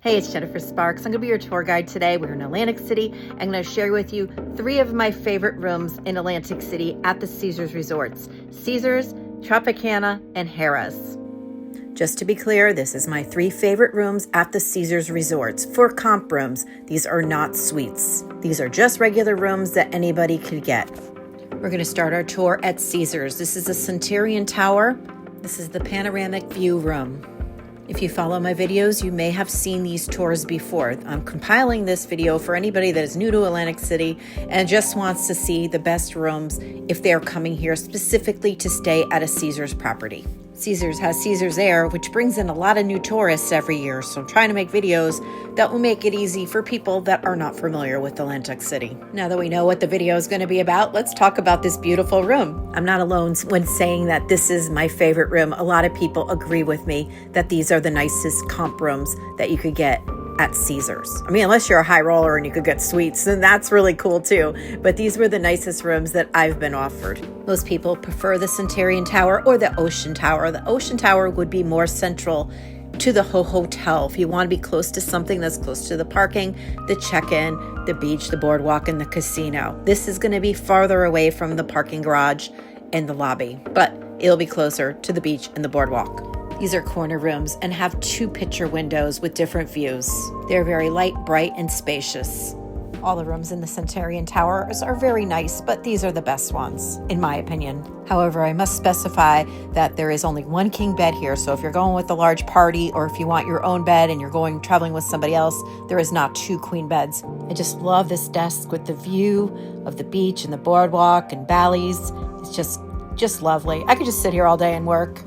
Hey, it's Jennifer Sparks. I'm going to be your tour guide today. We're in Atlantic City. I'm going to share with you 3 of my favorite rooms in Atlantic City at the Caesars Resorts. Caesars, Tropicana, and Harrahs. Just to be clear, this is my 3 favorite rooms at the Caesars Resorts. For comp rooms, these are not suites. These are just regular rooms that anybody could get. We're going to start our tour at Caesars. This is a Centurion Tower. This is the panoramic view room. If you follow my videos, you may have seen these tours before. I'm compiling this video for anybody that is new to Atlantic City and just wants to see the best rooms if they're coming here specifically to stay at a Caesars property. Caesars has Caesars Air, which brings in a lot of new tourists every year, so I'm trying to make videos that will make it easy for people that are not familiar with Atlantic City. Now that we know what the video is going to be about, let's talk about this beautiful room. I'm not alone when saying that this is my favorite room. A lot of people agree with me that these are the nicest comp rooms that you could get at Caesars. I mean, unless you're a high roller and you could get suites, then that's really cool too. But these were the nicest rooms that I've been offered. Most people prefer the Centurion Tower or the Ocean Tower. The Ocean Tower would be more central to the hotel. If you want to be close to something that's close to the parking, the check-in, the beach, the boardwalk, and the casino. This is going to be farther away from the parking garage and the lobby, but it'll be closer to the beach and the boardwalk. These are corner rooms and have 2 picture windows with different views. They're very light, bright, and spacious. All the rooms in the Centurion Towers are very nice, but these are the best ones, in my opinion. However, I must specify that there is only 1 king bed here, so if you're going with a large party or if you want your own bed and you're traveling with somebody else, there is not 2 queen beds. I just love this desk with the view of the beach and the boardwalk and Bally's. It's just lovely. I could just sit here all day and work.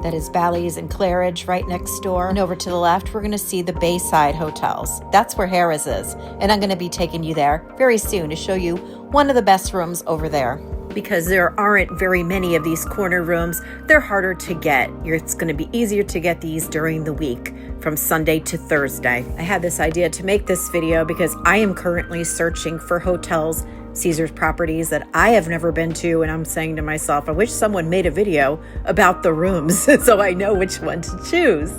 That is Bally's and Claridge right next door. And over to the left, we're going to see the Bayside hotels. That's where Harrahs is. And I'm going to be taking you there very soon to show you one of the best rooms over there. Because there aren't very many of these corner rooms, they're harder to get. It's going to be easier to get these during the week from Sunday to Thursday. I had this idea to make this video because I am currently searching for hotels, Caesars properties that I have never been to, and I'm saying to myself, I wish someone made a video about the rooms so I know which one to choose.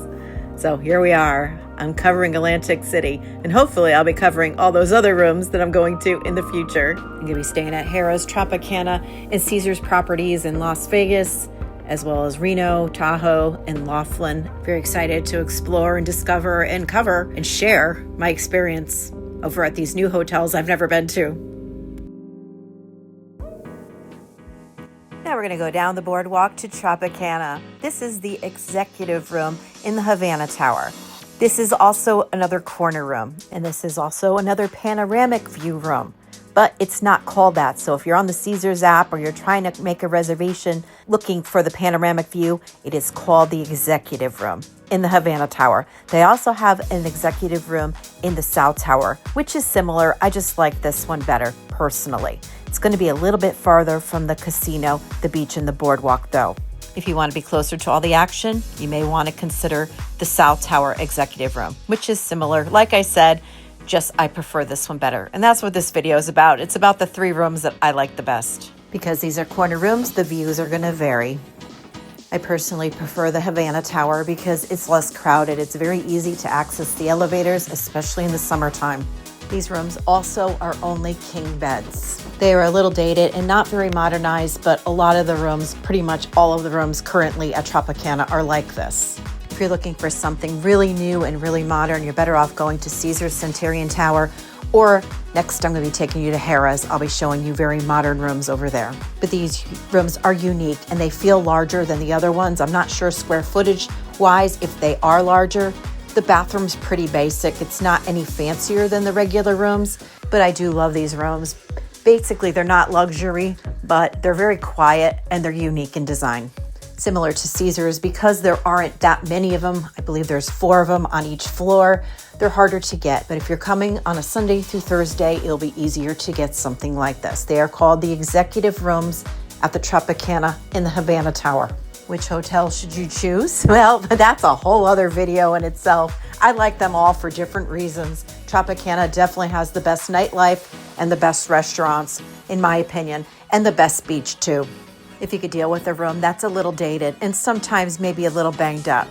So here we are. I'm covering Atlantic City, and hopefully I'll be covering all those other rooms that I'm going to in the future. I'm going to be staying at Harrah's, Tropicana, and Caesars properties in Las Vegas, as well as Reno, Tahoe, and Laughlin. Very excited to explore and discover and cover and share my experience over at these new hotels I've never been to. Now we're going to go down the boardwalk to Tropicana. This is the executive room in the Havana Tower. This is also another corner room, and this is also another panoramic view room, but it's not called that. So if you're on the Caesars app or you're trying to make a reservation looking for the panoramic view, it is called the executive room in the Havana Tower. They also have an executive room in the South Tower, which is similar. I just like this one better personally. It's going to be a little bit farther from the casino, the beach, and the boardwalk though. If you want to be closer to all the action, you may want to consider the South Tower executive room, which is similar. Like I said, just I prefer this one better. And that's what this video is about. It's about the 3 rooms that I like the best. Because these are corner rooms, the views are going to vary. I personally prefer the Havana Tower because it's less crowded. It's very easy to access the elevators, especially in the summertime. These rooms also are only king beds. They are a little dated and not very modernized, but a lot of the rooms, pretty much all of the rooms currently at Tropicana are like this. If you're looking for something really new and really modern, you're better off going to Caesars Centurion Tower, or next I'm going to be taking you to Harrah's. I'll be showing you very modern rooms over there. But these rooms are unique and they feel larger than the other ones. I'm not sure square footage wise if they are larger. The bathroom's pretty basic. It's not any fancier than the regular rooms, but I do love these rooms. Basically, they're not luxury, but they're very quiet and they're unique in design. Similar to Caesars, because there aren't that many of them, I believe there's 4 of them on each floor, they're harder to get. But if you're coming on a Sunday through Thursday, it'll be easier to get something like this. They are called the executive rooms at the Tropicana in the Havana Tower. Which hotel should you choose? Well, that's a whole other video in itself. I like them all for different reasons. Tropicana definitely has the best nightlife and the best restaurants, in my opinion, and the best beach too. If you could deal with a room that's a little dated and sometimes maybe a little banged up.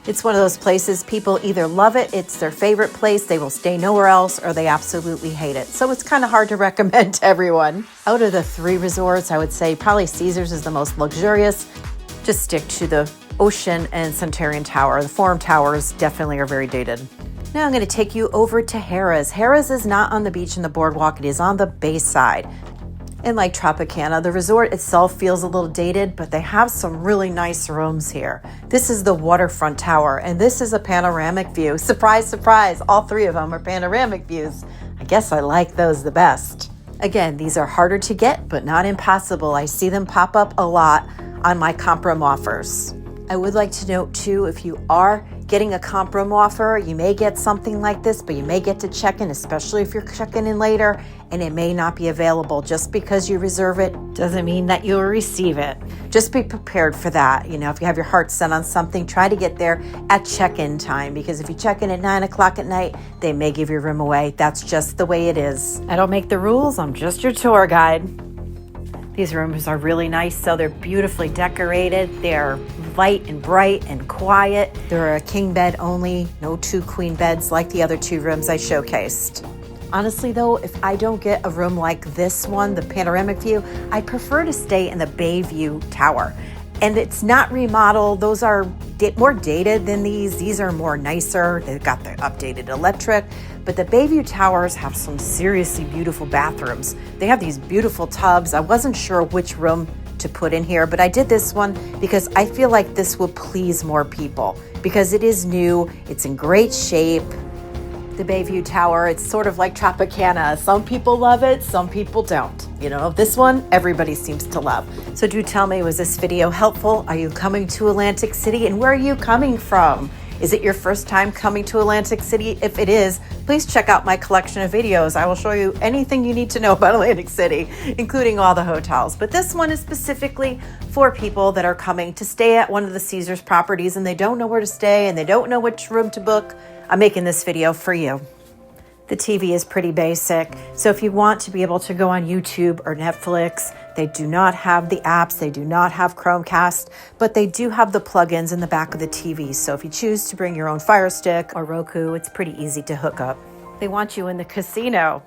It's one of those places people either love it, it's their favorite place, they will stay nowhere else, or they absolutely hate it. So it's kind of hard to recommend to everyone. Out of the 3 resorts, I would say probably Caesars is the most luxurious. Just stick to the Ocean and Centurion Tower. The Forum Towers definitely are very dated. Now I'm going to take you over to Harrahs. Harrahs is not on the beach and the boardwalk, it is on the bay side. And like Tropicana, the resort itself feels a little dated, but they have some really nice rooms here. This is the waterfront tower, and this is a panoramic view. Surprise, surprise, all 3 of them are panoramic views. I guess I like those the best. Again, these are harder to get, but not impossible. I see them pop up a lot on my comp room offers. I would like to note too, if you are getting a comp room offer, you may get something like this, but you may get to check in, especially if you're checking in later, and it may not be available. Just because you reserve it doesn't mean that you'll receive it. Just be prepared for that. You know, if you have your heart set on something, try to get there at check-in time, because if you check in at 9 o'clock at night, they may give your room away. That's just the way it is. I don't make the rules, I'm just your tour guide. These rooms are really nice, so they're beautifully decorated. They're light and bright and quiet. They're a king bed only, no 2 queen beds like the other 2 rooms I showcased. Honestly though, if I don't get a room like this one, the panoramic view, I prefer to stay in the Bayview Tower. And it's not remodeled. Those are more dated than these. These are more nicer. They've got the updated electric. But the Bayview Towers have some seriously beautiful bathrooms. They have these beautiful tubs. I wasn't sure which room to put in here, but I did this one because I feel like this will please more people because it is new. It's in great shape. The Bayview Tower, it's sort of like Tropicana. Some people love it, some people don't. You know, this one, everybody seems to love. So do tell me, was this video helpful? Are you coming to Atlantic City, and where are you coming from? Is it your first time coming to Atlantic City? If it is, please check out my collection of videos. I will show you anything you need to know about Atlantic City, including all the hotels. But this one is specifically for people that are coming to stay at one of the Caesars properties and they don't know where to stay and they don't know which room to book. I'm making this video for you. The TV is pretty basic, so if you want to be able to go on YouTube or Netflix, they do not have the apps, they do not have Chromecast, but they do have the plugins in the back of the TV. So if you choose to bring your own Fire Stick or Roku, it's pretty easy to hook up. They want you in the casino.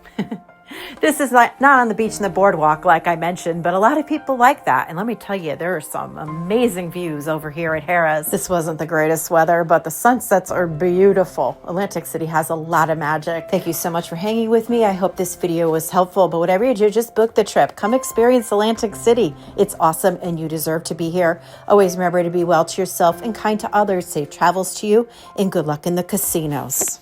This is not on the beach and the boardwalk like I mentioned, but a lot of people like that. And let me tell you, there are some amazing views over here at Harrahs. This wasn't the greatest weather, but the sunsets are beautiful. Atlantic City has a lot of magic. Thank you so much for hanging with me. I hope this video was helpful, but whatever you do, just book the trip. Come experience Atlantic City. It's awesome and you deserve to be here. Always remember to be well to yourself and kind to others. Safe travels to you and good luck in the casinos.